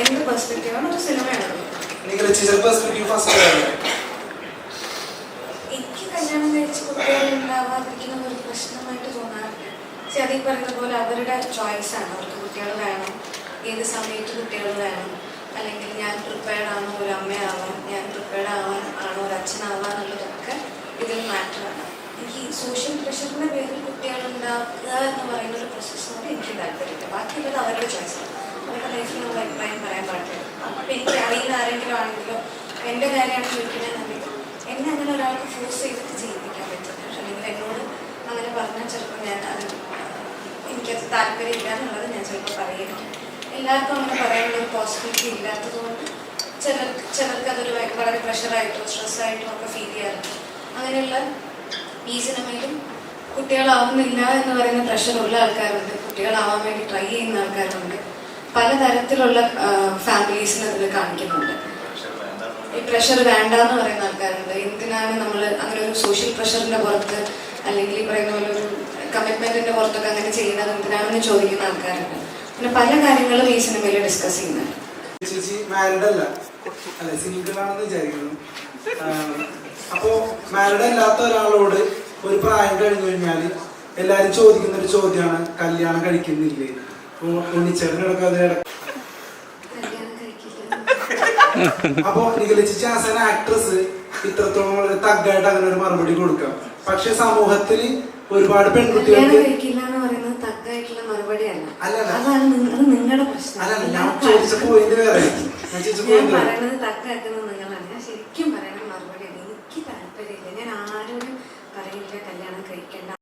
എന്ത് പെർസ്പെക്റ്റീവാണ് ഒരു സിനിമയാണ്. എനിക്ക് കല്യാണം കഴിച്ച് കുട്ടികൾ ഉണ്ടാവാതിരിക്കുന്ന ഒരു പ്രശ്നമായിട്ട് തോന്നാറില്ല. പക്ഷെ അതീ പറയുന്ന പോലെ അവരുടെ ചോയ്സാണ്. അവർക്ക് കുട്ടികൾ വേണം, ഏത് സമയത്ത് കുട്ടികൾ വേണം, അല്ലെങ്കിൽ ഞാൻ പ്രിപ്പയർഡ് ആണോ ഒരു അമ്മയാവാൻ, ഞാൻ പ്രിപ്പയർഡ് ആണോ ഒരു അച്ഛനാവാൻ എന്നുള്ളതൊക്കെ ഇതിൽ മാറ്ററാണ്. എനിക്ക് സോഷ്യൽ പ്രഷറിൻ്റെ പേരിൽ കുട്ടികളുണ്ടാക്കുക എന്ന് പറയുന്ന ഒരു പ്രോസസ്സിനോട് എനിക്ക് താല്പര്യമില്ല. ബാക്കിയുള്ളത് അവരുടെ ചോയ്സാണ്. അവരുടെ ലൈഫിൽ നമ്മൾ അഭിപ്രായം പറയാൻ പാടില്ല. അപ്പം എനിക്ക് അറിയുന്ന ആരെങ്കിലും ആണെങ്കിലോ എൻ്റെ കാര്യമാണ് ചോദിക്കണമെന്നുണ്ടെങ്കിൽ എന്നെ അങ്ങനെ ഒരാൾക്ക് ഫോഴ്സ് ചെയ്തിട്ട് ചെയ്യിപ്പിക്കാൻ പറ്റില്ല. അല്ലെങ്കിൽ എന്നോട് അങ്ങനെ പറഞ്ഞാൽ ചിലപ്പോൾ ഞാൻ അത് എനിക്കത് താല്പര്യമില്ല എന്നുള്ളത് ഞാൻ ചിലപ്പോൾ പറയുമായിരിക്കും. എല്ലാവർക്കും അങ്ങനെ പറയാനുള്ള ഒരു പോസിബിലിറ്റി ഇല്ലാത്തത് കൊണ്ട് ചിലർക്ക് അതൊരു വളരെ പ്രഷറായിട്ടോ സ്ട്രെസ്സായിട്ടോ ഒക്കെ ഫീൽ ചെയ്യാറുണ്ട്. അങ്ങനെയുള്ള ഈ സിനിമയിലും കുട്ടികളാവുന്നില്ല എന്ന് പറയുന്ന പ്രഷറുള്ള ആൾക്കാരുണ്ട്, കുട്ടികളാവാൻ വേണ്ടി ട്രൈ ചെയ്യുന്ന ആൾക്കാരുണ്ട്, പലതരത്തിലുള്ള ഫാമിലീസിനെ അതിൽ കാണിക്കുന്നുണ്ട്. ഈ പ്രഷർ വേണ്ട എന്ന് പറയുന്ന ആൾക്കാരുണ്ട്. എന്തിനാണ് നമ്മൾ അങ്ങനെ ഒരു സോഷ്യൽ പ്രഷറിന്റെ പുറത്ത് അല്ലെങ്കിൽ ഈ പറയുന്ന പോലെ ഒരു കമ്മിറ്റ്മെന്റിന്റെ പുറത്തൊക്കെ അങ്ങനെ ചെയ്യുന്നത് എന്തിനാണെന്ന് ചോദിക്കുന്ന ആൾക്കാരുണ്ട്. പിന്നെ പല കാര്യങ്ങളും ഈ സിനിമയിൽ ഡിസ്കസ് ചെയ്യുന്നുണ്ട്. അപ്പോ മാരീഡ് അല്ലാത്ത ഒരാളോട് ഒരു പ്രായം കഴിഞ്ഞു കഴിഞ്ഞാല് എല്ലാരും ചോദിക്കുന്ന ഒരു ചോദ്യമാണ് കല്യാണം കഴിക്കുന്നില്ലേ. അപ്പൊ നിഖില ചേച്ചി ആസ് ആൻ ആക്ട്രസ് ഇത്രത്തോളം വളരെ തഗ്ഗായിട്ട് അങ്ങനെ ഒരു മറുപടി കൊടുക്കാം. പക്ഷെ സമൂഹത്തില് ഒരുപാട് പെൺകുട്ടികൾക്ക് നിങ്ങളുടെ പ്രശ്നം. ഞാൻ ചോദിച്ച പോയിന്റ് വേറെ. ഞാൻ പറയുന്നത് തക്കാക്കുന്നത് നിങ്ങളാണ്. ഞാൻ ശരിക്കും പറയണ മറുപടിയാണ്. എനിക്ക് താല്പര്യമില്ല. ഞാൻ ആരോടും പറയില്ല കല്യാണം കഴിക്കേണ്ട.